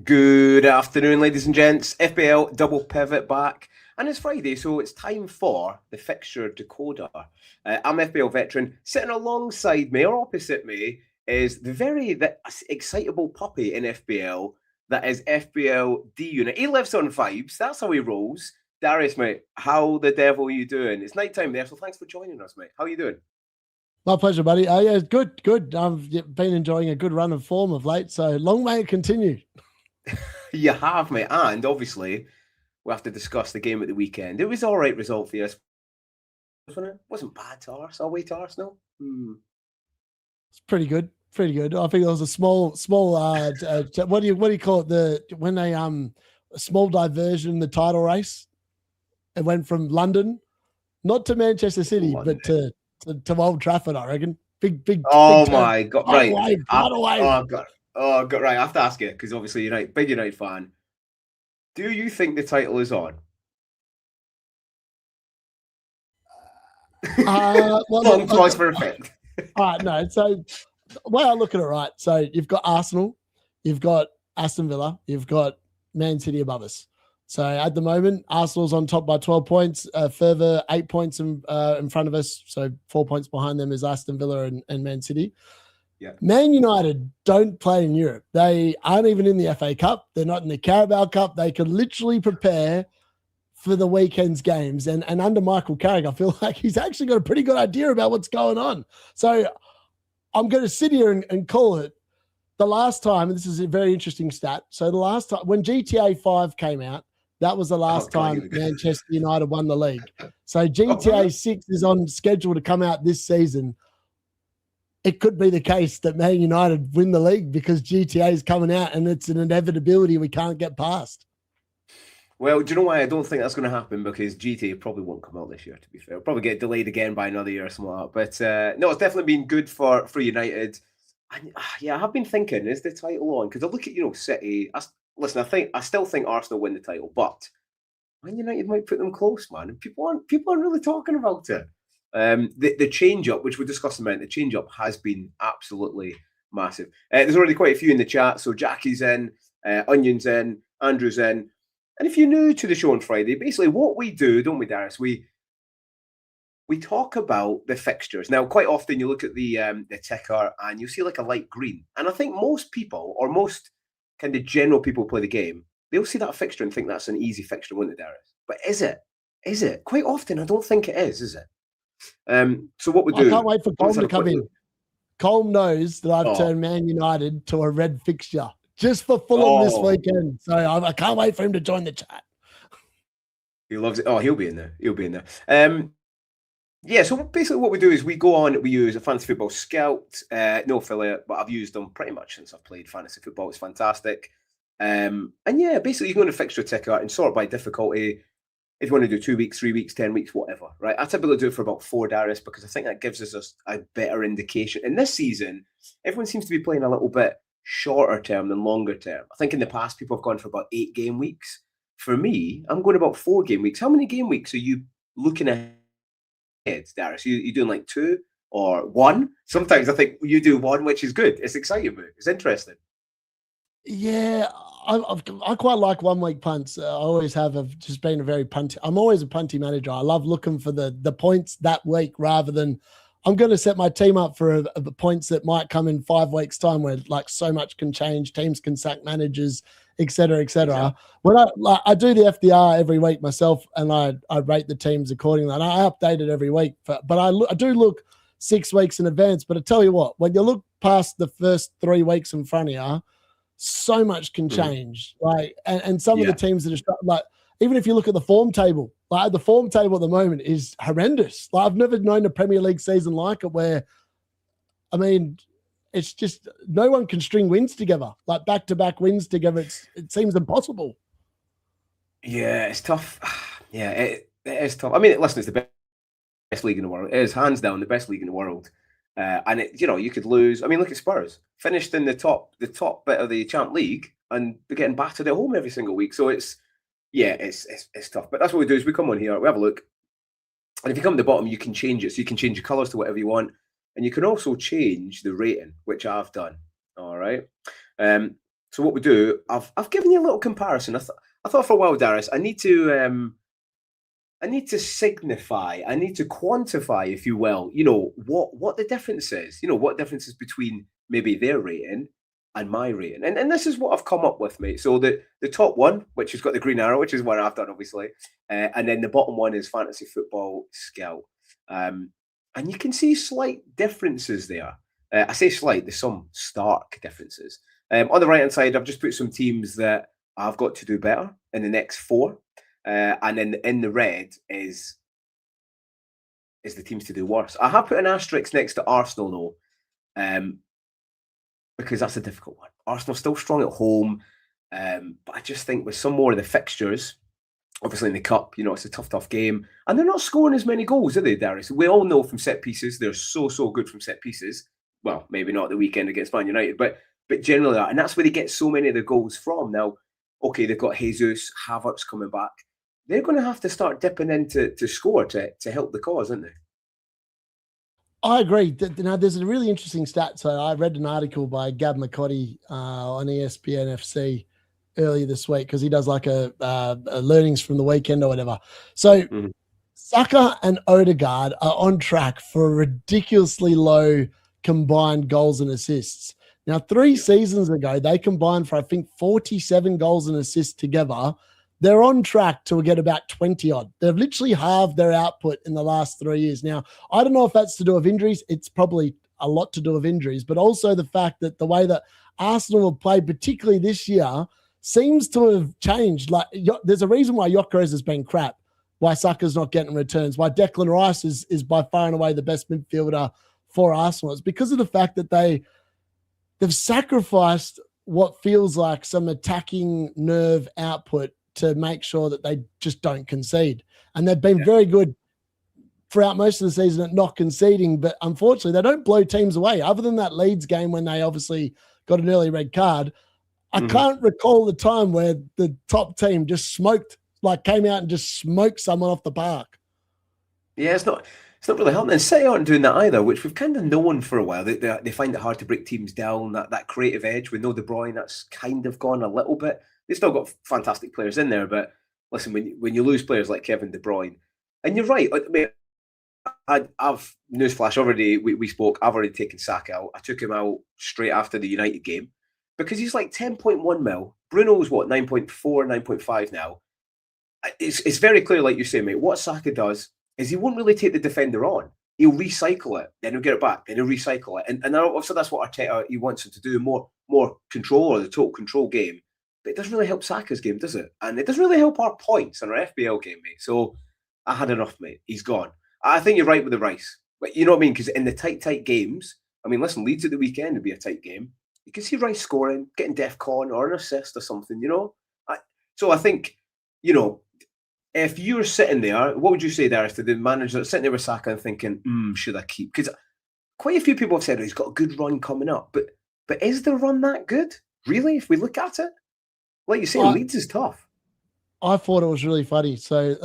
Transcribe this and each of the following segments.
Good afternoon, ladies and gents. FPL double pivot back, and it's Friday, so it's time for the Fixture Decoder. I'm FPL veteran. Sitting alongside me, or opposite me, is the excitable puppy in FPL that is FPL D Unit. He lives on vibes. That's how he rolls. Darius, mate, how the devil are you doing? It's night time there, so thanks for joining us, mate. How are you doing? My pleasure, buddy. Yeah, good. I've been enjoying a good run of form of late, so long may it continue. You have, mate, and obviously we have to discuss the game at the weekend. It was all right result for you, wasn't it? Wasn't bad to Arsenal, away to Arsenal. It's pretty good. I think it was a small. What do you call it? When they a small diversion in the title race. It went from London, not to Manchester City, but to Old Trafford. I reckon. Big. Oh big my god! Right. Tidal wave. Oh god! Right. I have to ask you because obviously big United fan. Do you think the title is on? Long pause for effect. All right, no. So the way I look at it, right? So you've got Arsenal, you've got Aston Villa, you've got Man City above us. So at the moment, Arsenal's on top by 12 points, further 8 points in front of us. So 4 points behind them is Aston Villa and Man City. Yeah. Man United don't play in Europe. They aren't even in the FA Cup. They're not in the Carabao Cup. They can literally prepare for the weekend's games. And under Michael Carrick, I feel like he's actually got a pretty good idea about what's going on. So I'm going to sit here and call it the last time, and this is a very interesting stat. So the last time when GTA 5 came out, that was the last time Manchester United won the league. So GTA 6 is on schedule to come out this season. It could be the case that Man United win the league because GTA is coming out and it's an inevitability we can't get past. Well, do you know why I don't think that's going to happen? Because GTA probably won't come out this year, to be fair. It'll probably get delayed again by another year or something like that. But no, it's definitely been good for United. And yeah, I have been thinking, is the title on? Because I look at, City. I still think Arsenal win the title, but Man United might put them close, man. And people aren't really talking about it. The change up, which we'll discuss in a minute, the change up has been absolutely massive. There's already quite a few in the chat. So Jackie's in, Onion's in, Andrew's in. And if you're new to the show on Friday, basically what we do, don't we, Darius? We talk about the fixtures. Now, quite often you look at the ticker and you see like a light green. And I think most people, or most kind of general people who play the game, they'll see that fixture and think that's an easy fixture, wouldn't it, Darius? But is it? Is it? Quite often, I don't think it is it? So what we do... I can't wait for Colm to come in. Colm knows that I've turned Man United to a red fixture just for Fulham this weekend. So I can't wait for him to join the chat. He loves it. Oh, he'll be in there. Yeah, so basically what we do is we go on, we use a Fantasy Football Scout, no affiliate, but I've used them pretty much since I've played Fantasy Football. It's fantastic. And yeah, basically you can go to fixture ticker and sort by difficulty. If you want to do 2 weeks, 3 weeks, 10 weeks, whatever, right? I typically do it for about 4, Darius, because I think that gives us a better indication. In this season, everyone seems to be playing a little bit shorter term than longer term. I think in the past, people have gone for about 8 game weeks. For me, I'm going about 4 game weeks. How many game weeks are you looking ahead, Darius? You doing like 2 or 1? Sometimes I think you do 1, which is good. It's exciting, mate. It's interesting. Yeah, I quite like 1 week punts. I always have. I've just been a very punty. I'm always a punty manager. I love looking for the points that week rather than I'm going to set my team up for the points that might come in 5 weeks' time, where like so much can change, teams can sack managers, etc., etc. Exactly. When I do the FDR every week myself, and I rate the teams accordingly, and I update it every week. But I do look 6 weeks in advance. But I tell you what, when you look past the first 3 weeks in front of you, so much can change. Like, and some of the teams that are like, even if you look at the form table, like the form table at the moment is horrendous. Like I've never known a Premier League season like it, where, I mean, it's just no one can string wins together, like back-to-back wins together. It seems impossible. Yeah, it's tough. Yeah, it is tough. I mean, listen, it's the best league in the world. It is hands down the best league in the world. And you could lose. I mean, look at Spurs, finished in the top bit of the Champ League, and they're getting battered at home every single week. So it's tough. But that's what we do is we come on here, we have a look, and if you come to the bottom, you can change it. So you can change your colours to whatever you want, and you can also change the rating, which I've done. All right. So what we do, I've given you a little comparison. I thought for a while, Darius, I need to signify, I need to quantify, if you will, what the difference is. What difference is between maybe their rating and my rating. And this is what I've come up with, mate. So the top one, which has got the green arrow, which is one I've done, obviously. And then the bottom one is Fantasy Football Skill. And you can see slight differences there. I say slight, there's some stark differences. On the right-hand side, I've just put some teams that I've got to do better in the next 4. And then in the red is the teams to do worse. I have put an asterisk next to Arsenal, though, because that's a difficult one. Arsenal's still strong at home, but I just think with some more of the fixtures, obviously in the cup, it's a tough game, and they're not scoring as many goals, are they, Darius? We all know from set pieces, they're so good from set pieces. Well, maybe not the weekend against Man United, but generally, and that's where they get so many of the goals from. Now, okay, they've got Jesus, Havertz coming back. They're going to have to start dipping in to score to help the cause, aren't they? I agree. Now, there's a really interesting stat. So I read an article by Gw24 on ESPN FC earlier this week because he does like a learnings from the weekend or whatever. So Saka and Odegaard are on track for a ridiculously low combined goals and assists. Now, 3 seasons ago, they combined for, I think, 47 goals and assists together. They're on track to get about 20 odd. They've literally halved their output in the last 3 years. Now, I don't know if that's to do with injuries. It's probably a lot to do with injuries, but also the fact that the way that Arsenal have played, particularly this year, seems to have changed. Like, there's a reason why Gyökeres has been crap, why Saka's not getting returns, why Declan Rice is by far and away the best midfielder for Arsenal. It's because of the fact that they've sacrificed what feels like some attacking nerve output to make sure that they just don't concede. And they've been very good throughout most of the season at not conceding, but unfortunately they don't blow teams away. Other than that Leeds game when they obviously got an early red card, I can't recall the time where the top team just came out and just smoked someone off the park. Yeah, it's not really helping. And City aren't doing that either, which we've kind of known for a while. They find it hard to break teams down, that creative edge. We know De Bruyne, that's kind of gone a little bit. They've still got fantastic players in there, but listen, when you lose players like Kevin De Bruyne, and you're right, I've newsflash already. We spoke. I've already taken Saka out. I took him out straight after the United game because he's like 10.1 mil. Bruno's what 9.4, 9.5 now. It's very clear, like you say, mate. What Saka does is he won't really take the defender on. He'll recycle it, then he'll get it back, then he'll recycle it, and obviously that's what Arteta he wants him to do, more control or the total control game. But it doesn't really help Saka's game, does it? And it doesn't really help our points in our FPL game, mate. So I had enough, mate. He's gone. I think you're right with the Rice. But you know what I mean? Because in the tight games, I mean, listen, Leeds at the weekend would be a tight game. You can see Rice scoring, getting DEFCON or an assist or something, So I think, if you're sitting there, what would you say there to the manager that's sitting there with Saka and thinking, should I keep? Because quite a few people have said he's got a good run coming up. But is the run that good? Really, if we look at it? Like you say, Leeds is tough. I thought it was really funny. So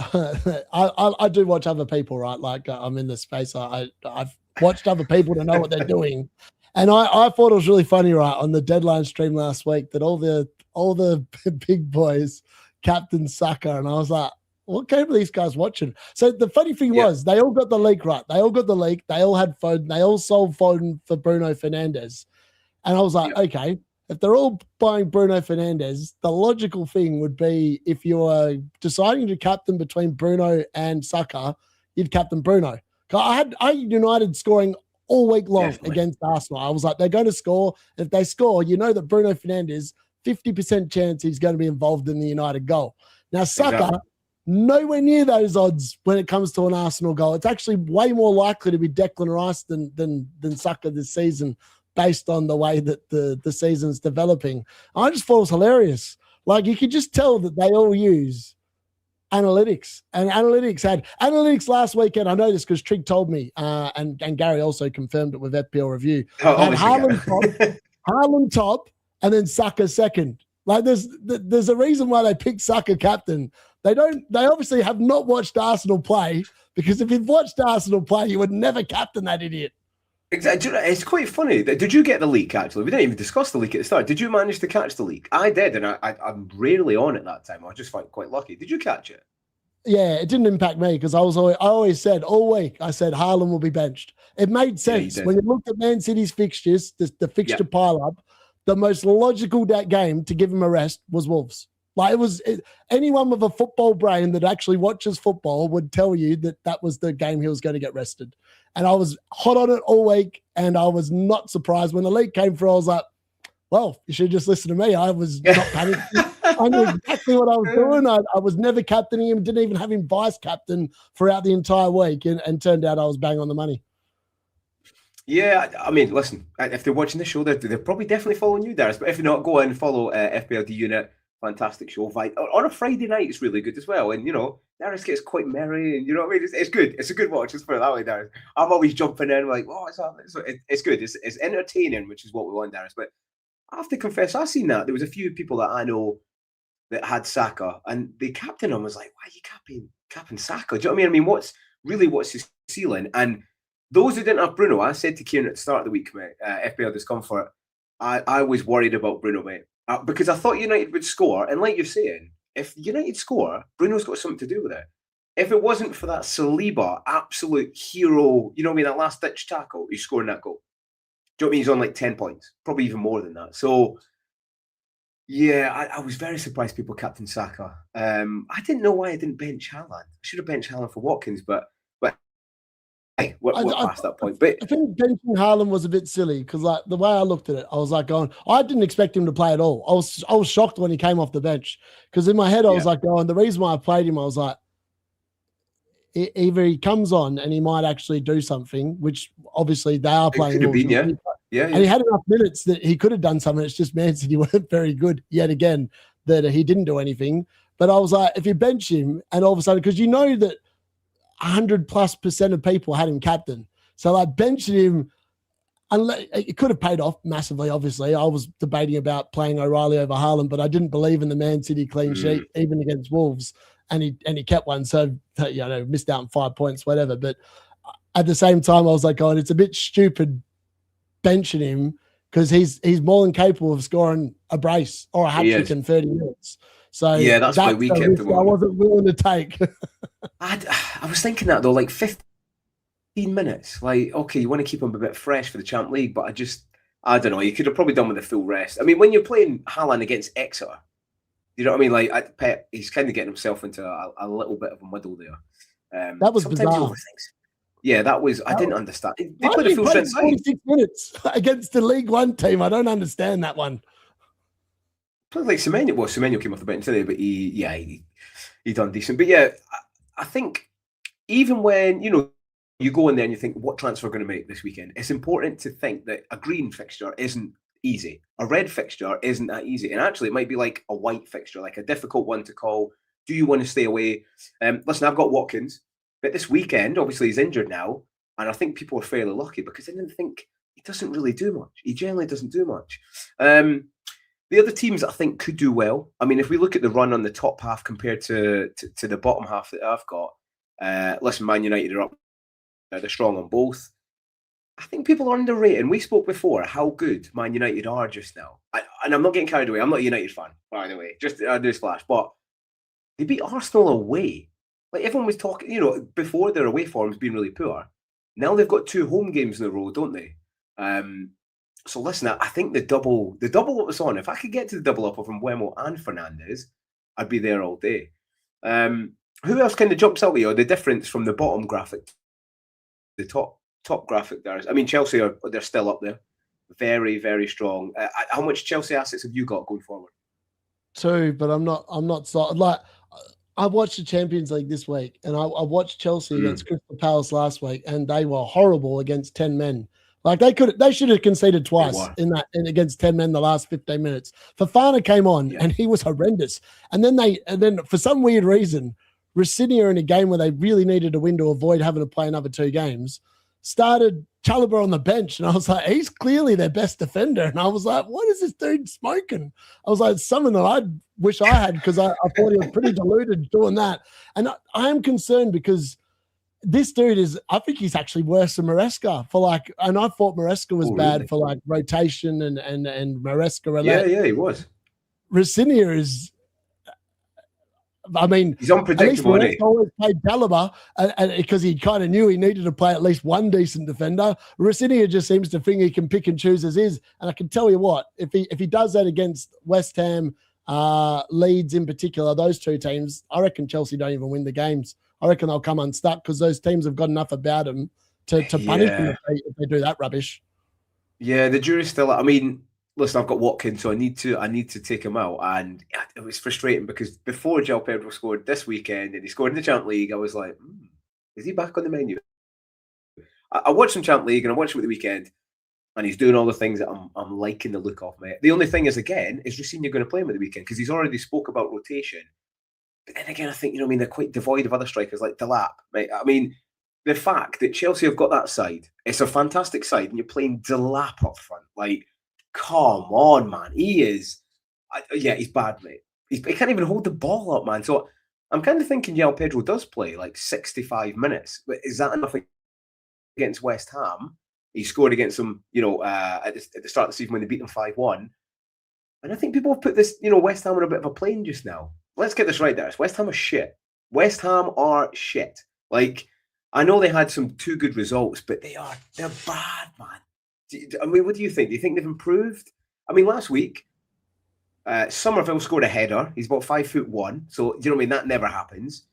I do watch other people, right? Like I'm in the space. I've watched other people to know what they're doing. And I thought it was really funny, right, on the deadline stream last week that all the big boys captain Saka. And I was like, what game are these guys watching? So the funny thing was they all got the leak right. They all got the leak. They all had Foden. They all sold Foden for Bruno Fernandes. And I was like, okay, if they're all buying Bruno Fernandes, the logical thing would be if you are deciding to captain between Bruno and Saka, you'd captain Bruno. I had United scoring all week long against Arsenal. I was like, they're going to score. If they score, you know that Bruno Fernandes, 50% chance he's going to be involved in the United goal. Now, Saka, nowhere near those odds when it comes to an Arsenal goal. It's actually way more likely to be Declan Rice than Saka this season, based on the way that the season's developing. I just thought it was hilarious. Like, you could just tell that they all use analytics. And analytics last weekend. I know this because Trig told me, and Gary also confirmed it with FPL Review. Haaland top, and then Saka second. Like, there's a reason why they picked Saka captain. They obviously have not watched Arsenal play, because if you've watched Arsenal play, you would never captain that idiot. Exactly. It's quite funny. Did you get the leak, actually? We didn't even discuss the leak at the start. Did you manage to catch the leak? I did, and I'm rarely on at that time. I just felt quite lucky. Did you catch it? Yeah, it didn't impact me because I always said all week, I said Haaland will be benched. It made sense. did. When you looked at Man City's fixtures, the fixture pile up, the most logical game to give him a rest was Wolves. Like anyone with a football brain that actually watches football would tell you that was the game he was going to get rested. And I was hot on it all week, and I was not surprised when the leak came through. I was like, well, you should just listen to me. I was not panicking. I knew exactly what I was doing. I was never captaining him, didn't even have him vice captain throughout the entire week, and turned out I was bang on the money. Yeah, I mean, listen, if they're watching the show, they're probably definitely following you, Darius. But if you're not, go and follow FPL Unit. Fantastic show. On a Friday night, it's really good as well. And, Darius gets quite merry, and, what I mean? It's good. It's a good watch. Let's put it that way, Darius. I'm always jumping in like, oh, it's good. It's entertaining, which is what we want, Darius. But I have to confess, I've seen that. There was a few people that I know that had Saka, and the captain him was like, why are you capping Saka? Do you know what I mean? What's his ceiling? And those who didn't have Bruno, I said to Kieran at the start of the week, mate, FPL Discomfort, I was worried about Bruno, mate. Because I thought United would score, and like you're saying, if United score, Bruno's got something to do with it. If it wasn't for that Saliba absolute hero, that last-ditch tackle, he's scoring that goal. Do you know what I mean? He's on like 10 points, probably even more than that. So, yeah, I was very surprised people captain Saka. I didn't know why I didn't bench Haaland. I should have benched Haaland for Watkins, but hey, we're past that point. But I think benching Haaland was a bit silly because, like, the way I looked at it, I was like, I didn't expect him to play at all. I was shocked when he came off the bench because in my head I was like, the reason why I played him, I was like, either he comes on and he might actually do something, which obviously they are playing. Could have been, yeah. And he had enough minutes that he could have done something. It's just Man City weren't very good yet again that he didn't do anything. But I was like, if you bench him and all of a sudden, because that 100+% of people had him captain. So like benching him, it could have paid off massively, obviously. I was debating about playing O'Reilly over Haaland, but I didn't believe in the Man City clean sheet, even against Wolves. And he kept one, so missed out on 5 points, whatever. But at the same time, I was like, it's a bit stupid benching him because he's more than capable of scoring a brace or a hat-trick in 30 minutes. So yeah, that's why we kept him on. I wasn't willing to take. I was thinking that though, like 15 minutes. Like, okay, you want to keep him a bit fresh for the Champ League, but I don't know. You could have probably done with a full rest. I mean, when you're playing Haaland against Exeter, you know what I mean? Like, Pep, he's kind of getting himself into a little bit of a muddle there. That was bizarre. Yeah, I didn't understand. They played a full strength side. 46 minutes against the League One team. I don't understand that one. Played like Semenyo. Well, Semenyo came off the bench today, but he done decent. But yeah, I think even when, you go in there and you think, what transfer are going to make this weekend? It's important to think that a green fixture isn't easy. A red fixture isn't that easy. And actually, it might be like a white fixture, like a difficult one to call. Do you want to stay away? Listen, I've got Watkins, but this weekend, obviously, he's injured now. And I think people are fairly lucky because they didn't think he doesn't really do much. He generally doesn't do much. The other teams that I think could do well, I mean, if we look at the run on the top half compared to the bottom half that I've got, listen, Man United are up. They're strong on both. I think people are underrating. We spoke before how good Man United are just now. And I'm not getting carried away. I'm not a United fan, by the way. Just a newsflash. But they beat Arsenal away. Like, everyone was talking, before their away form's been really poor. Now they've got 2 home games in a row, don't they? So listen, I think the double that was on, if I could get to the double up of Mbeumo and Fernandes, I'd be there all day. Who else kind of jumps out at you, or the difference from the bottom graphic to the top graphic there is? I mean, Chelsea they're still up there. Very, very strong. How much Chelsea assets have you got going forward? 2, but I'm not sorry. Like, I watched the Champions League this week, and I watched Chelsea against Crystal Palace last week, and they were horrible against 10 men. Like, they should have conceded twice in against 10 men the last 15 minutes. Fofana came on and he was horrendous. And then for some weird reason, Rosinia, in a game where they really needed to win to avoid having to play another 2 games, started Chalobah on the bench. And I was like, he's clearly their best defender. And I was like, what is this dude smoking? I was like, something that I wish I had, because I thought he was pretty deluded doing that. And I am concerned because this dude is, I think he's actually worse than Maresca for like, and I thought Maresca was bad really? for like rotation and Maresca Yeah, roulette. he was. Rosinha is, I mean, He's at least unpredictable, isn't Maresca he? always played caliber and because he kind of knew he needed to play at least one decent defender. Rosinha just seems to think he can pick and choose as is. And I can tell you what, if he does that against West Ham, Leeds in particular, those two teams, I reckon Chelsea don't even win the games. I reckon they'll come unstuck because those teams have got enough about them to punish them if they do that rubbish. Yeah, the jury's still. I mean, listen, I've got Watkins, so I need to take him out, and it was frustrating because before João Pedro scored this weekend and he scored in the Champions League, I was like, is he back on the menu? I watched some Champions League and I watched him at the weekend, and he's doing all the things that I'm liking the look of, mate. The only thing is, again, is Rosinha going to play him at the weekend because he's already spoke about rotation. But then again, I think, I mean, they're quite devoid of other strikers like Delap, mate. I mean, the fact that Chelsea have got that side, it's a fantastic side, and you're playing Delap up front. Like, come on, man. He is, he's bad, mate. He can't even hold the ball up, man. So I'm kind of thinking João Pedro does play like 65 minutes. But is that enough against West Ham? He scored against them, at the start of the season when they beat them 5-1. And I think people have put this, West Ham on a bit of a plane just now. Let's get this right, Darius. West Ham are shit. West Ham are shit. Like, I know they had some 2 good results, but they're bad, man. I mean, what do you think? Do you think they've improved? I mean, last week, Somerville scored a header. He's about 5'1". So, you know what I mean? That never happens.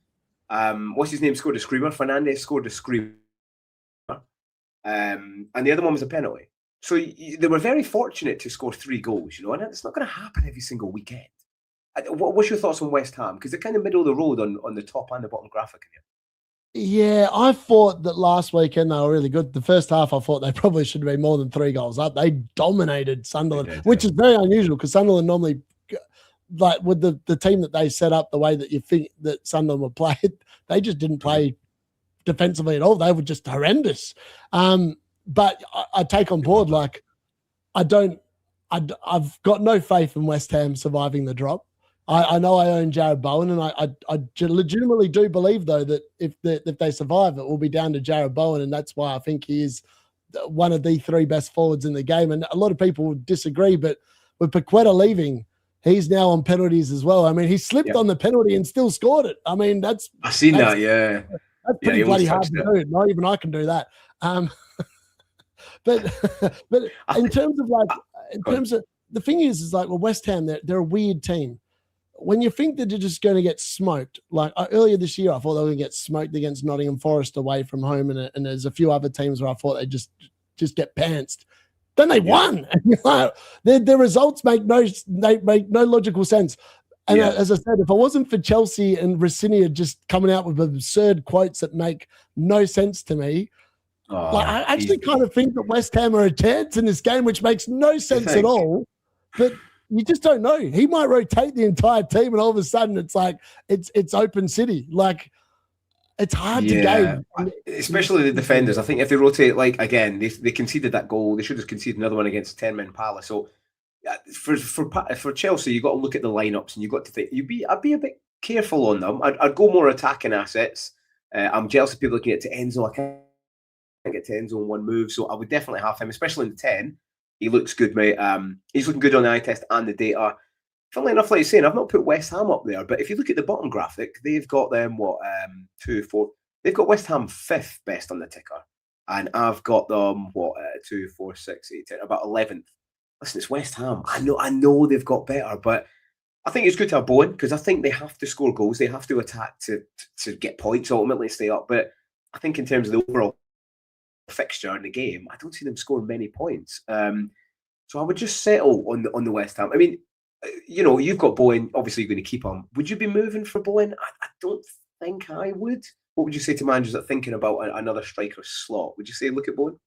What's his name? Scored a screamer. Fernandez scored a screamer. And the other one was a penalty. So they were very fortunate to score 3 goals, and it's not going to happen every single weekend. What's your thoughts on West Ham? Because they're kind of middle of the road on the top and the bottom graphic here. Yeah, I thought that last weekend they were really good. The first half, I thought they probably should have been more than 3 goals up. They dominated Sunderland, which is very unusual because Sunderland normally, like with the team that they set up, the way that you think that Sunderland would play, they just didn't play defensively at all. They were just horrendous. But I take on board, like, I've got no faith in West Ham surviving the drop. I know I own Jared Bowen, and I legitimately do believe, though, that if they survive, it will be down to Jared Bowen, and that's why I think he is one of the 3 best forwards in the game. And a lot of people would disagree, but with Paqueta leaving, he's now on penalties as well. I mean, he slipped on the penalty and still scored it. I mean, I've seen that, yeah. That's pretty bloody hard to do. Not even I can do that. But in terms of the thing is like, well, West Ham, they're a weird team. When you think that they're just going to get smoked, like earlier this year, I thought they were going to get smoked against Nottingham Forest away from home, and there's a few other teams where I thought they just get pantsed. Then they won. And their results make no logical sense. And as I said, if it wasn't for Chelsea and Rosinha just coming out with absurd quotes that make no sense to me, I actually kind of think that West Ham are a chance in this game, which makes no sense at all. But you just don't know. He might rotate the entire team, and all of a sudden it's like it's open city. like It's hard to gauge. Especially the defenders. I think if they rotate, like, again, they conceded that goal. They should have conceded another one against 10-man Palace. So for Chelsea, you've got to look at the lineups, and you've got to think. I'd be a bit careful on them. I'd go more attacking assets. I'm jealous of people looking at Enzo. I can't get to Enzo in one move, so I would definitely have him, especially in the 10. He looks good, mate. He's looking good on the eye test and the data. Funnily enough, like you're saying, I've not put West Ham up there, but if you look at the bottom graphic, they've got them, 2, 4. They've got West Ham 5th best on the ticker. And I've got them, 2, 4, 6, 8, 10, about 11th. Listen, it's West Ham. I know they've got better, but I think it's good to have Bowen because I think they have to score goals. They have to attack to get points, ultimately stay up. But I think in terms of the overall fixture in the game, I don't see them scoring many points. So I would just settle on the West Ham. I mean, you've got Bowen. Obviously, you're going to keep him. Would you be moving for Bowen? I don't think I would. What would you say to managers that are thinking about another striker slot? Would you say look at Bowen?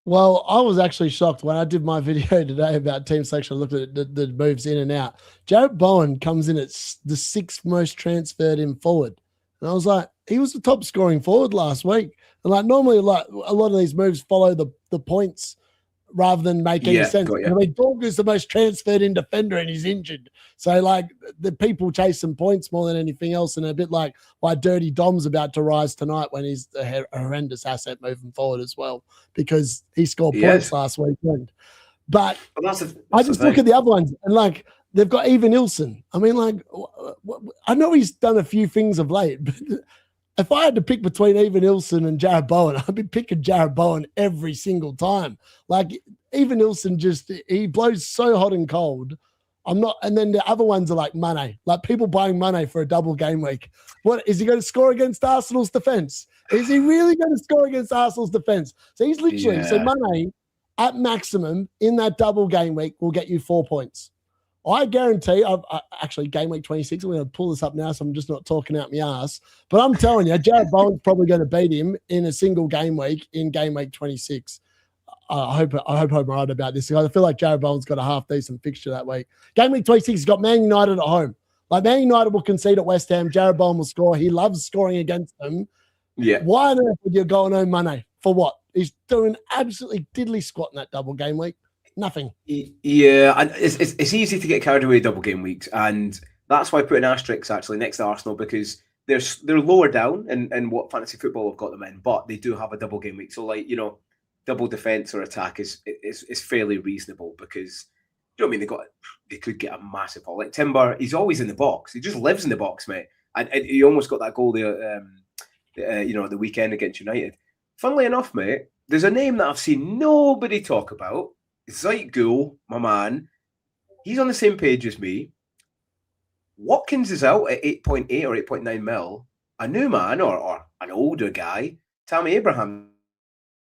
Well, I was actually shocked when I did my video today about team selection. I looked at the moves in and out. Jared Bowen comes in at the 6th most transferred in forward. And I was like, he was the top scoring forward last week. And like normally, like a lot of these moves follow the points rather than make any sense. got ya. I mean, Dorgu's the most transferred in defender and he's injured. So, like, the people chase some points more than anything else, and a bit like why Dirty Dom's about to rise tonight when he's a horrendous asset moving forward as well, because he scored points last weekend. But I just look at the other ones and, like, they've got Even Ilson. I mean, like, I know he's done a few things of late, but if I had to pick between Even Ilson and Jared Bowen, I'd be picking Jared Bowen every single time. Like, Even Ilson he blows so hot and cold. And then the other ones are like Mane. Like, people buying Mane for a double game week. What is he going to score against Arsenal's defense? Is he really going to score against Arsenal's defense? So he's literally so Mane at maximum in that double game week will get you 4 points. I guarantee, actually, game week 26, I'm going to pull this up now so I'm just not talking out my ass. But I'm telling you, Jared Bowen's probably going to beat him in a single game week in game week 26. I hope I'm right about this. I feel like Jared Bowen's got a half-decent fixture that week. Game week 26, he's got Man United at home. Like, Man United will concede at West Ham. Jared Bowen will score. He loves scoring against them. Yeah. Why on earth would you go and own Mane? For what? He's doing absolutely diddly squat in that double game week. Nothing. Yeah, and it's easy to get carried away double game weeks, and that's why I put an asterisk actually next to Arsenal, because they're lower down in what fantasy football have got them in, but they do have a double game week. So, like, double defense or attack is fairly reasonable, because you know what I mean, they could get a massive haul. Like Timber, he's always in the box. He just lives in the box, mate. And he almost got that goal there, the weekend against United. Funnily enough, mate, there's a name that I've seen nobody talk about. Zayt Ghoul, my man, he's on the same page as me. Watkins is out at 8.8 or 8.9 mil. A new man or an older guy, Tammy Abraham,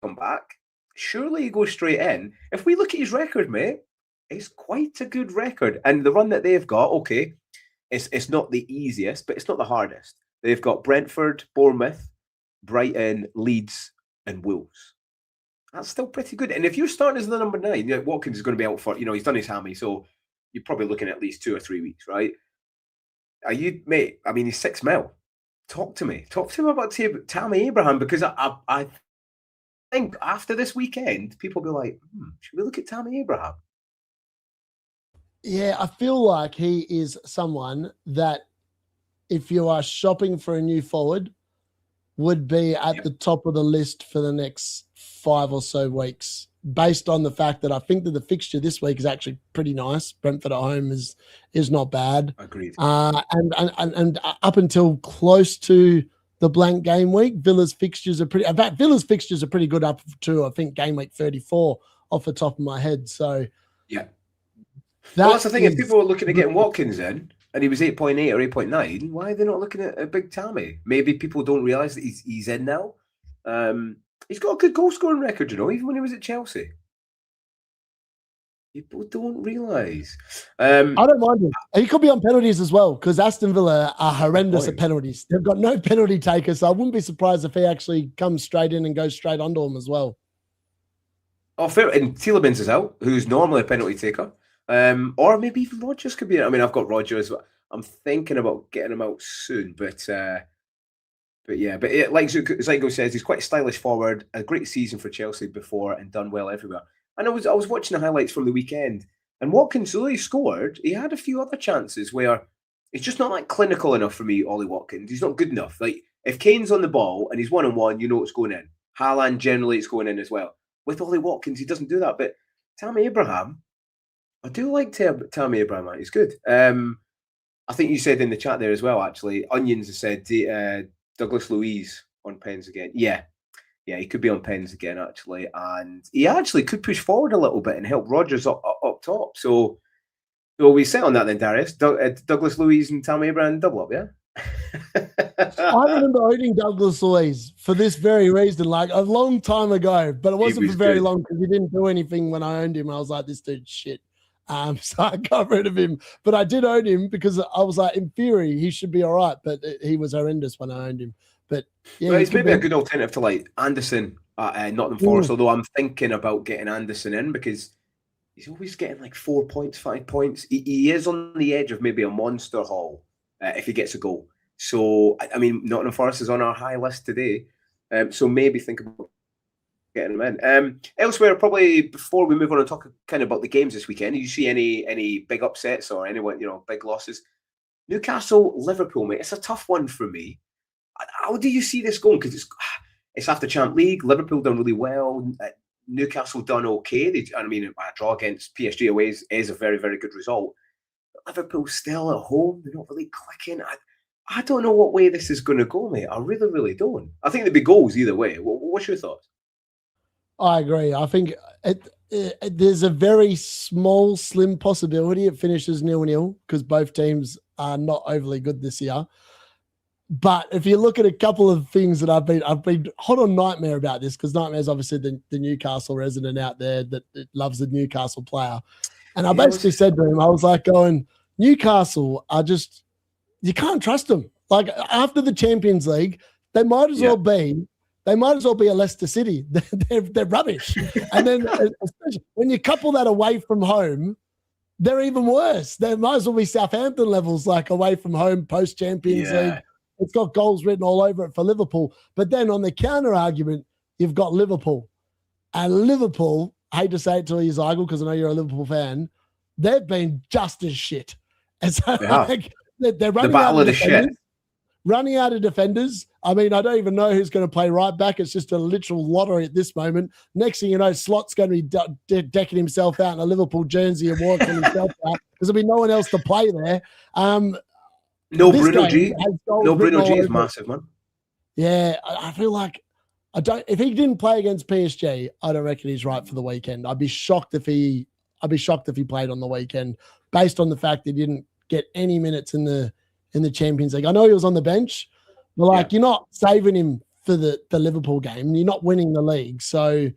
come back. Surely he goes straight in. If we look at his record, mate, it's quite a good record. And the run that they've got, okay, it's not the easiest, but it's not the hardest. They've got Brentford, Bournemouth, Brighton, Leeds, and Wolves. That's still pretty good. And if you're starting as the number 9, Watkins is going to be out for, he's done his hammy, so you're probably looking at least 2 or 3 weeks, right? Are you, mate? I mean, he's 6 mil. Talk to me about Tammy Abraham, because I think after this weekend, people will be like, should we look at Tammy Abraham? Yeah, I feel like he is someone that, if you are shopping for a new forward, would be at the top of the list for the next 5 or so weeks, based on the fact that I think that the fixture this week is actually pretty nice. Brentford at home is not bad. Agreed. And up until close to the blank game week, Villa's fixtures are pretty. In fact, Villa's fixtures are pretty good up to, I think, game week 34 off the top of my head. So yeah, that's the thing. If people are looking at getting Watkins in, and he was 8.8 or 8.9, why are they not looking at a big Tammy? Maybe people don't realise that he's in now. He's got a good goal-scoring record, even when he was at Chelsea. People don't realise. I don't mind him. He could be on penalties as well, because Aston Villa are horrendous at penalties. They've got no penalty takers, so I wouldn't be surprised if he actually comes straight in and goes straight onto him as well. Oh, fair. And Tielemans is out, who's normally a penalty taker. Or maybe even Rodgers could be. I mean, I've got Rodgers. I'm thinking about getting him out soon, but like Zygo says, he's quite a stylish forward. A great season for Chelsea before, and done well everywhere. And I was watching the highlights from the weekend, and Watkins, although he scored, he had a few other chances where it's just not like clinical enough for me. Ollie Watkins, he's not good enough. Like, if Kane's on the ball and he's 1-on-1, it's going in. Haaland, generally it's going in as well. With Ollie Watkins, he doesn't do that. But Tammy Abraham, I do like Tammy Abraham. He's good. I think you said in the chat there as well, actually, Onions has said Douglas Luiz on pens again. Yeah, he could be on pens again, actually. And he actually could push forward a little bit and help Rodgers up top. So we set on that then, Darius. Douglas Luiz and Tammy Abraham double up, yeah? I remember owning Douglas Luiz for this very reason, like a long time ago, but it wasn't for very long, because he didn't do anything when I owned him. I was like, this dude's shit. So I got rid of him, but I did own him because I was like, in theory, he should be all right, but he was horrendous when I owned him. But yeah, he's maybe a good alternative to like Anderson at Nottingham Forest, although I'm thinking about getting Anderson in, because he's always getting like 4 points, 5 points. He is on the edge of maybe a monster haul if he gets a goal. So, I mean, Nottingham Forest is on our high list today. So maybe think about getting them in. Elsewhere, probably before we move on and talk kind of about the games this weekend, do you see any big upsets or anyone, big losses? Newcastle, Liverpool, mate. It's a tough one for me. How do you see this going? Because it's after Champ League. Liverpool done really well. Newcastle done okay. A draw against PSG away is a very, very good result. But Liverpool still at home. They're not really clicking. I don't know what way this is going to go, mate. I really, really don't. I think there'd be goals either way. What's your thoughts? I agree. I think there's a very small, slim possibility it finishes 0-0 because both teams are not overly good this year. But if you look at a couple of things that I've been hot on Nightmare about this, because Nightmare's obviously the Newcastle resident out there that loves the Newcastle player. And I basically said to him, I was like going, Newcastle are just, you can't trust them. Like after the Champions League, they might as well be a Leicester City. They're rubbish. And then especially when you couple that away from home, they're even worse. They might as well be Southampton levels, like away from home, post-Champions League. It's got goals written all over it for Liverpool. But then on the counter argument, you've got Liverpool. And Liverpool, I hate to say it to you, Zygel, because I know you're a Liverpool fan, they've been just as shit. And so they're running out of defenders. Running out of defenders. I mean, I don't even know who's going to play right back. It's just a literal lottery at this moment. Next thing you know, Slot's going to be decking himself out in a Liverpool jersey and walking himself out because there'll be no one else to play there. No Bruno G. No Bruno G is massive, man. Yeah, I feel like if he didn't play against PSG, I don't reckon he's right for the weekend. I'd be shocked if he played on the weekend, based on the fact that he didn't get any minutes in the Champions League. I know he was on the bench, but you're not saving him for the Liverpool game. You're not winning the league, so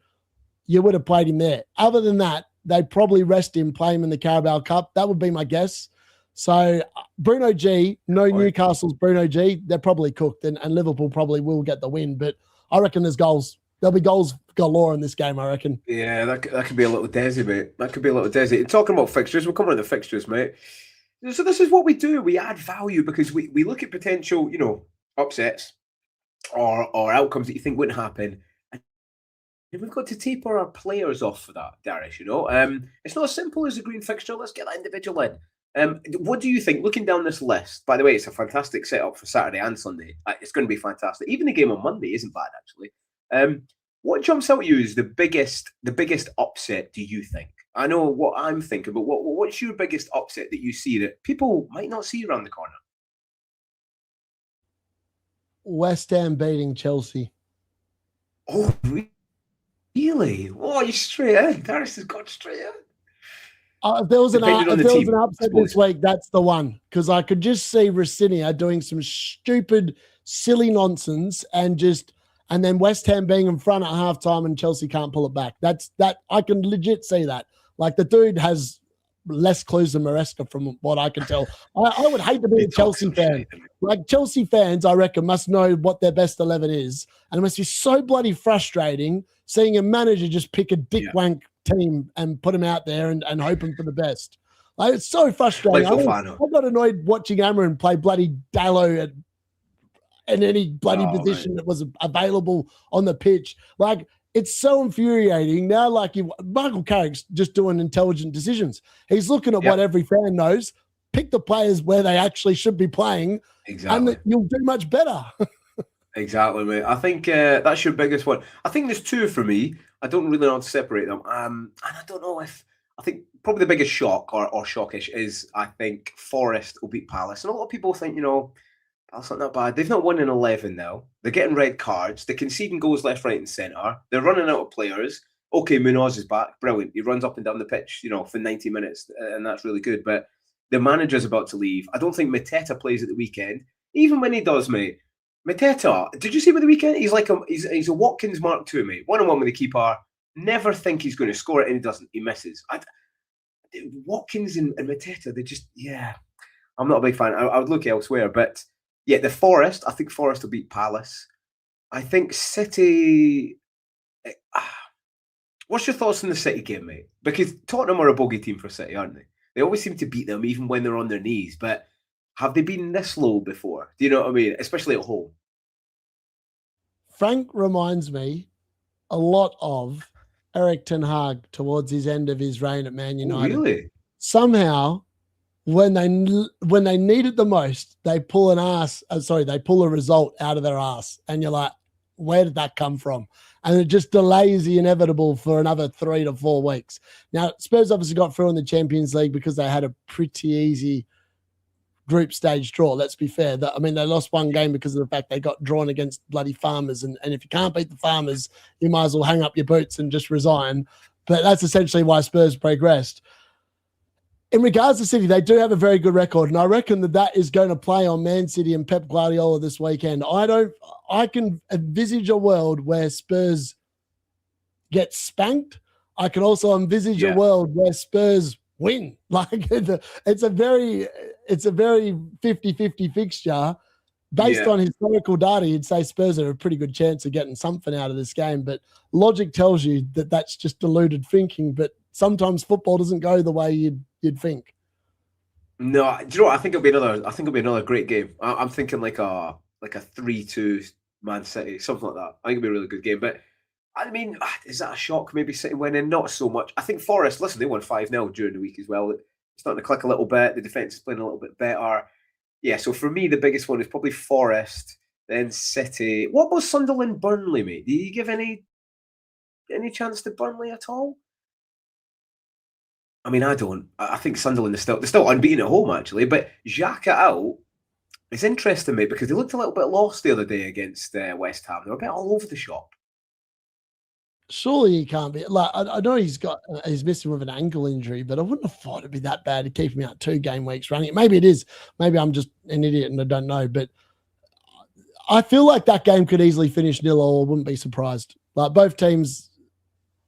you would have played him there. Other than that, they'd probably rest him, play him in the Carabao Cup. That would be my guess. So Bruno G, Newcastle's Bruno G, they're probably cooked, and Liverpool probably will get the win. But I reckon there's goals. There'll be goals galore in this game, I reckon. Yeah, that could be a little desi, mate. That could be a little desi. And talking about fixtures, we're coming on the fixtures, mate. So this is what we do. We add value because we look at potential, upsets or outcomes that you think wouldn't happen. And we've got to taper our players off for that, Darius, It's not as simple as a green fixture. Let's get that individual in. What do you think? Looking down this list, by the way, it's a fantastic setup for Saturday and Sunday. It's going to be fantastic. Even the game on Monday isn't bad, actually. What jumps out at you is the biggest upset, do you think? I know what I'm thinking, but what's your biggest upset that you see that people might not see around the corner? West Ham beating Chelsea. Oh, really? Oh, you're straight in. Darius has got straight in. If there was an upset this week, that's the one. Because I could just see Rossinia doing some stupid, silly nonsense and then West Ham being in front at halftime and Chelsea can't pull it back. That I can legit see that. Like the dude has less clues than Maresca from what I can tell. I would hate to be a Chelsea fan. Like Chelsea fans, I reckon, must know what their best 11 is. And it must be so bloody frustrating seeing a manager just pick a dick wank team and put them out there and hoping for the best. Like, it's so frustrating. I got annoyed watching Amron play bloody Dallo in any bloody position that was available on the pitch. Like, it's so infuriating. Now, Michael Carrick's just doing intelligent decisions. He's looking at what every fan knows, pick the players where they actually should be playing, and you'll do much better. Exactly, mate. I think that's your biggest one. I think there's two for me. I don't really know how to separate them. And I don't know I think probably the biggest shock or shockish is I think Forest will beat Palace. And a lot of people think, Palace not that bad. They've not won in 11 now. They're getting red cards. They're conceding goals left, right and centre. They're running out of players. Okay, Munoz is back. Brilliant. He runs up and down the pitch, for 90 minutes. And that's really good. But the manager's about to leave. I don't think Mateta plays at the weekend. Even when he does, mate. Mateta, did you see with the weekend? He's like he's a Watkins Mark II, mate. 1-on-1 with the keeper. Never think he's going to score it, and he doesn't. He misses. Watkins and Mateta, they just, I'm not a big fan. I would look elsewhere. But, the Forest, I think Forest will beat Palace. I think City... What's your thoughts on the City game, mate? Because Tottenham are a bogey team for City, aren't they? They always seem to beat them, even when they're on their knees. But have they been this low before? Do you know what I mean? Especially at home. Frank reminds me a lot of Eric Ten Hag towards his end of his reign at Man United. Oh, really? Somehow, when they need it the most, they pull they pull a result out of their ass, and you're like, where did that come from? And it just delays the inevitable for another 3 to 4 weeks. Now, Spurs obviously got through in the Champions League because they had a pretty easy group stage draw. Let's be fair. I mean, they lost one game because of the fact they got drawn against bloody Farmers. And if you can't beat the Farmers, you might as well hang up your boots and just resign. But that's essentially why Spurs progressed. In regards to City, they do have a very good record, and I reckon that is going to play on Man City and Pep Guardiola this weekend. I can envisage a world where Spurs get spanked. I can also envisage a world where Spurs win. Like it's a very 50-50 fixture. Based on historical data, you'd say Spurs are a pretty good chance of getting something out of this game, but logic tells you that that's just deluded thinking. But sometimes football doesn't go the way you'd think. No, do you know what? I think it'll be another great game. I'm thinking like a 3-2 Man City, something like that. I think it'll be a really good game. But I mean, is that a shock? Maybe City winning? Not so much. I think Forest, listen, they won 5-0 during the week as well. It's starting to click a little bit. The defense is playing a little bit better. Yeah, so for me, the biggest one is probably Forest, then City. What was Sunderland Burnley, mate? Do you give any chance to Burnley at all? I mean, I don't. I think Sunderland they're still unbeaten at home, actually. But Xhaka out is interesting, mate, because they looked a little bit lost the other day against West Ham. They were a bit all over the shop. Surely he can't be. Like, I know he's missing with an ankle injury, but I wouldn't have thought it'd be that bad to keep him out 2 game weeks running. Maybe it is. Maybe I'm just an idiot and I don't know. But I feel like that game could easily finish 0-0. I wouldn't be surprised. Like both teams.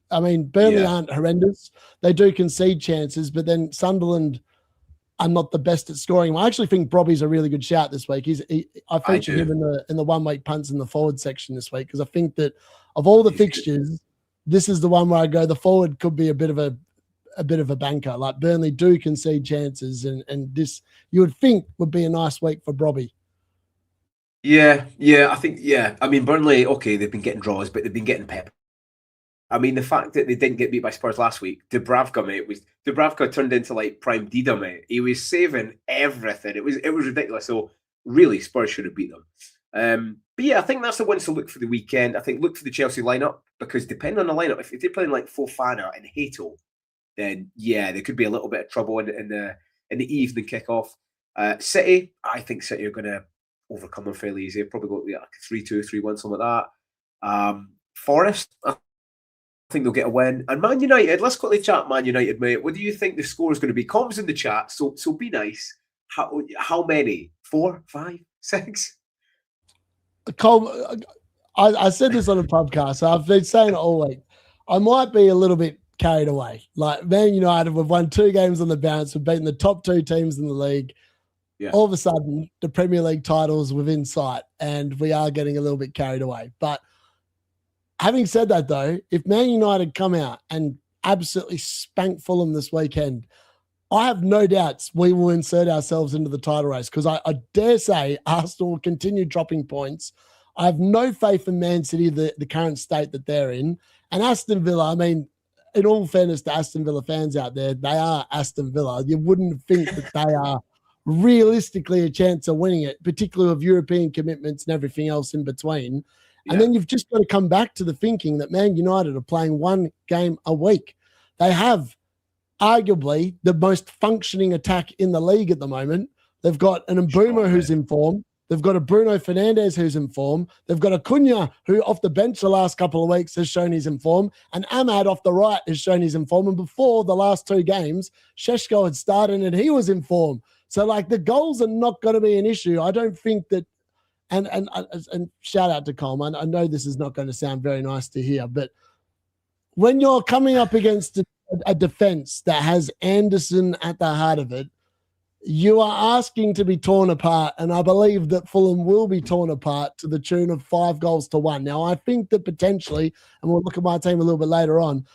I mean, Burnley aren't horrendous. They do concede chances, but then Sunderland are not the best at scoring. I actually think Brobby's a really good shout this week. I featured him in the 1 week punts in the forward section this week because I think that of all the fixtures, this is the one where I go. The forward could be a bit of a banker. Like Burnley do concede chances, and this you would think would be a nice week for Brobby. Yeah, I think I mean, Burnley. Okay, they've been getting draws, but they've been getting pep. I mean, the fact that they didn't get beat by Spurs last week, Dubravka, mate, Dubravka turned into like prime Dida, mate. He was saving everything. It was ridiculous. So really, Spurs should have beat them. But yeah, I think that's the ones to look for the weekend. I think look for the Chelsea lineup because depending on the lineup, if they're playing like Fofana and Hato, then yeah, there could be a little bit of trouble in the evening kickoff. City, I think City are going to overcome them fairly easy. Probably go like 3-2, 3-1, something like that. Forest, I think they'll get a win. And Man United, let's quickly chat Man United, mate. What do you think the score is going to be? Comms in the chat, so be nice. How many? 4, 5, 6? I said this on a podcast. So I've been saying it all week. I might be a little bit carried away. Like Man United, we've won 2 games on the bounce. We've beaten the top 2 teams in the league. Yeah. All of a sudden, the Premier League title's within sight, and we are getting a little bit carried away. But having said that, though, if Man United come out and absolutely spank Fulham this weekend, I have no doubts we will insert ourselves into the title race because I dare say Arsenal will continue dropping points. I have no faith in Man City, the current state that they're in. And Aston Villa, I mean, in all fairness to Aston Villa fans out there, they are Aston Villa. You wouldn't think that they are realistically a chance of winning it, particularly with European commitments and everything else in between. Yeah. And then you've just got to come back to the thinking that Man United are playing 1 game a week. They have arguably the most functioning attack in the league at the moment. They've got an Mbeumo who's in form. They've got a Bruno Fernandes who's in form. They've got a Cunha who off the bench the last couple of weeks has shown he's in form. And Ahmad off the right has shown he's in form. And before the last 2 games, Šeško had started and he was in form. So like the goals are not going to be an issue. I don't think that, and shout out to Coleman. I know this is not going to sound very nice to hear, but when you're coming up against a defense that has Anderson at the heart of it, you are asking to be torn apart, and I believe that Fulham will be torn apart to the tune of 5-1. Now, I think that potentially, and we'll look at my team a little bit later on,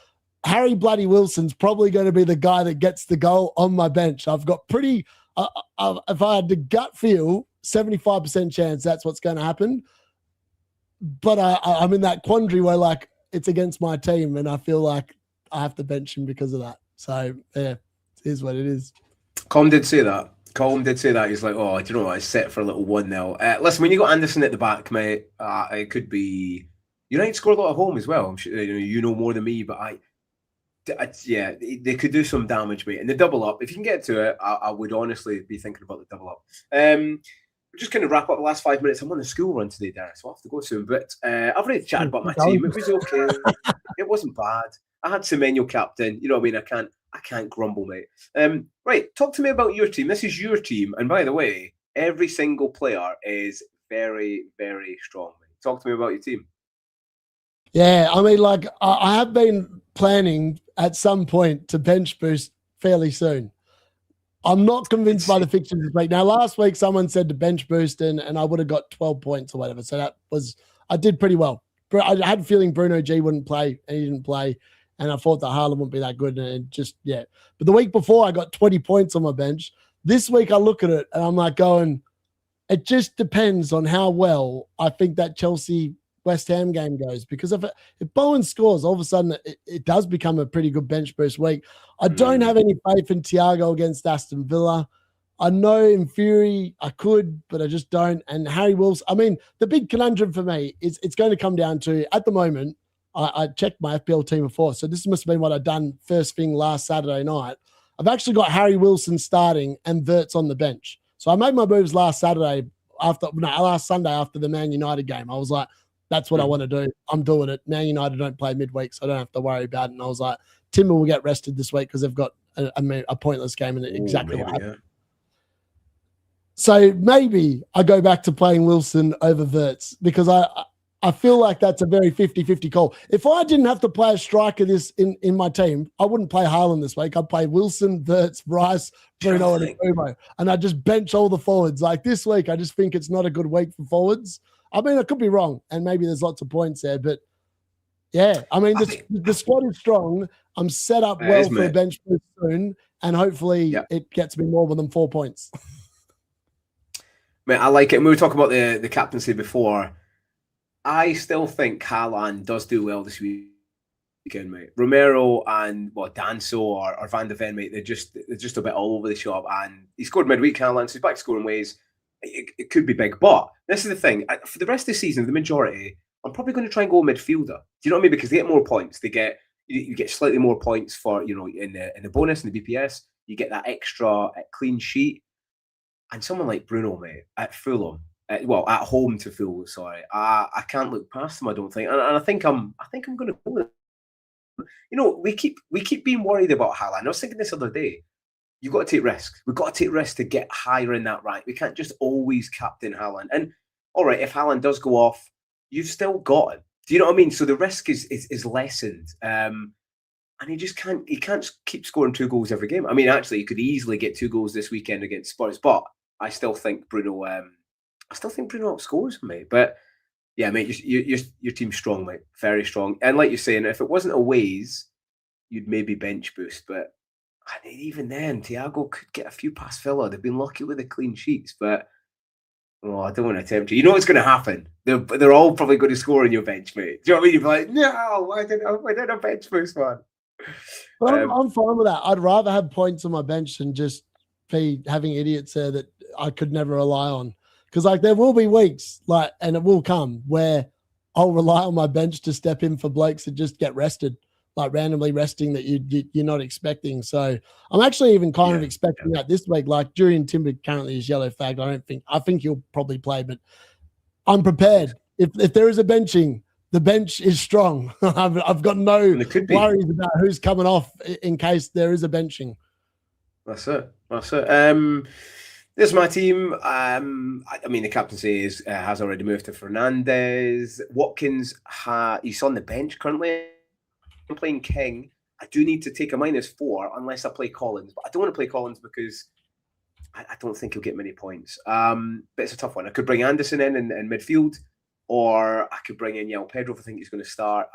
Harry Bloody Wilson's probably going to be the guy that gets the goal on my bench. I've got pretty, if I had the gut feel, 75% chance that's what's going to happen. But I'm in that quandary where, like, it's against my team, and I feel like I have to bench him because of that. So yeah, it is what it is. Colm did say that. He's like, oh, do you know what? It's set for a little 1-0. Listen, when you got Anderson at the back, mate, it could be United score a lot at home as well. I'm sure you know more than me, but yeah, they could do some damage, mate. And the double up, if you can get to it, I would honestly be thinking about the double up. We're just going to wrap up the last 5 minutes. I'm on a school run today, Darren, so I'll have to go soon. But I've already chatted about my team. It was okay. It wasn't bad. I had Semenyo captain. You know what I mean? I can't grumble, mate. Right, talk to me about your team. This is your team. And by the way, every single player is very, very strong, mate. Talk to me about your team. Yeah, I mean, like, I have been planning at some point to bench boost fairly soon. I'm not convinced by the fixtures this week. Now, last week, someone said to bench boost, and I would have got 12 points or whatever. So I did pretty well. But I had a feeling Bruno G wouldn't play, and he didn't play. And I thought that Haaland wouldn't be that good. And just, yeah. But the week before, I got 20 points on my bench. This week, I look at it, and I'm like going, it just depends on how well I think that Chelsea West Ham game goes, because if Bowen scores, all of a sudden it does become a pretty good bench boost week. I don't have any faith in Thiago against Aston Villa. I know in theory I could, but I just don't. And Harry Wilson, I mean, the big conundrum for me is it's going to come down to, at the moment, I checked my FPL team before, so this must have been what I'd done first thing last Saturday night. I've actually got Harry Wilson starting and Wirtz on the bench. So I made my moves last Sunday after the Man United game. I was like, that's what I want to do. I'm doing it. Man United don't play midweek, so I don't have to worry about it. And I was like, Timber will get rested this week because they've got a pointless game, and exactly what happened. Yeah. So maybe I go back to playing Wilson over Wirtz, because I feel like that's a very 50-50 call. If I didn't have to play a striker in my team, I wouldn't play Haaland this week. I'd play Wilson, Wirtz, Rice, Bruno, and Umo, and I'd just bench all the forwards. Like this week, I just think it's not a good week for forwards. I mean, I could be wrong, and maybe there's lots of points there, but yeah, I mean, the squad is strong. I'm set up well for a bench boost soon, and hopefully it gets me more than 4 points. Mate, I like it. And we were talking about the captaincy before. I still think Haaland does do well this weekend, mate. Romero and Danso or Van de Ven, mate, they're just a bit all over the shop. And he scored midweek, Haaland, so he's back scoring ways. It could be big. But this is the thing. For the rest of the season, the majority, I'm probably going to try and go midfielder. Do you know what I mean? Because they get more points. You get slightly more points for, in the bonus, in the BPS. You get that extra clean sheet. And someone like Bruno, mate, at Fulham, at home to Fulham, sorry, I can't look past them, I don't think. And I think I'm going to go with it. We keep being worried about Haaland. I was thinking this other day. You've got to take risks. We've got to take risks to get higher in that rank. We can't just always captain Haaland. And all right, if Haaland does go off, you've still got him. Do you know what I mean? So the risk is lessened. And he just can't keep scoring 2 goals every game. I mean, actually, he could easily get 2 goals this weekend against Spurs, but I still think Bruno outscores, mate. But yeah, mate, your team's strong, mate. Very strong. And like you're saying, if it wasn't a ways, you'd maybe bench boost, but even then, Thiago could get a few past Villa. They've been lucky with the clean sheets, but I don't want to tempt you. You know what's going to happen? They're all probably going to score on your bench, mate. Do you know what I mean? You'd be like, no, I don't have bench boost, man. But I'm fine with that. I'd rather have points on my bench than just be having idiots there that I could never rely on. Because there will be weeks, and it will come, where I'll rely on my bench to step in for blokes that just get rested. Randomly resting that you're not expecting. So I'm actually even kind of expecting that this week. Julian Timber currently is yellow fagged. I think he'll probably play, but I'm prepared. If there is a benching, the bench is strong. I've got no worries about who's coming off in case there is a benching. That's it. This is my team. I mean, the captaincy has already moved to Fernandes. Watkins, he's on the bench currently. I'm playing King. I do need to take a -4 unless I play Collins, but I don't want to play Collins because I don't think he'll get many points. But it's a tough one. I could bring Anderson in midfield, or I could bring in Pedro if I think he's going to start.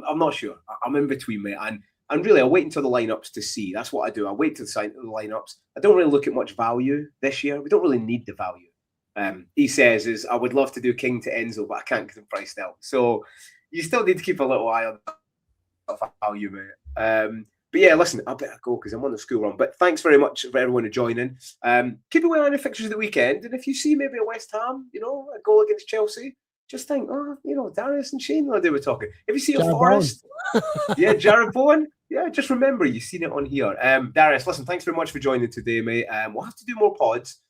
I'm not sure. I'm in between, mate. And really, I wait until the lineups to see. That's what I do. I wait till the lineups. I don't really look at much value this year. We don't really need the value. He says I would love to do King to Enzo, but I can't get him priced out. So you still need to keep a little eye on that value, mate. But yeah, listen, I better go because I'm on the school run. But thanks very much for everyone joining. Keep away on the fixtures of the weekend. And if you see maybe a West Ham, you know, a goal against Chelsea, just think, oh, you know, Darius and Shane, they were talking. If you see a Forest, yeah, Jared Bowen, yeah, just remember you've seen it on here. Darius, listen, thanks very much for joining today, mate. We'll have to do more pods.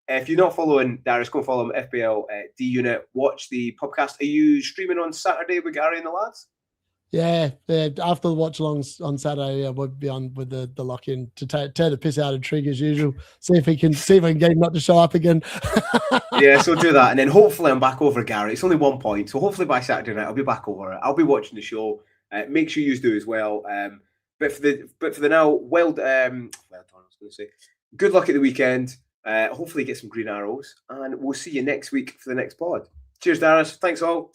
If you're not following Darius, go and follow him, FPL D Unit. Watch the podcast. Are you streaming on Saturday with Gary and the lads? Yeah, after the watch alongs on Saturday, we'll be on with the lock in to tear the piss out of Trig as usual. See if I can get him not to show up again. Yeah, so do that, and then hopefully I'm back over Gary. It's only 1 point, so hopefully by Saturday night I'll be back over it. I'll be watching the show. Make sure you do as well. But for the now, well done. I was going to say, good luck at the weekend. Hopefully get some green arrows, and we'll see you next week for the next pod. Cheers, Darius. Thanks all.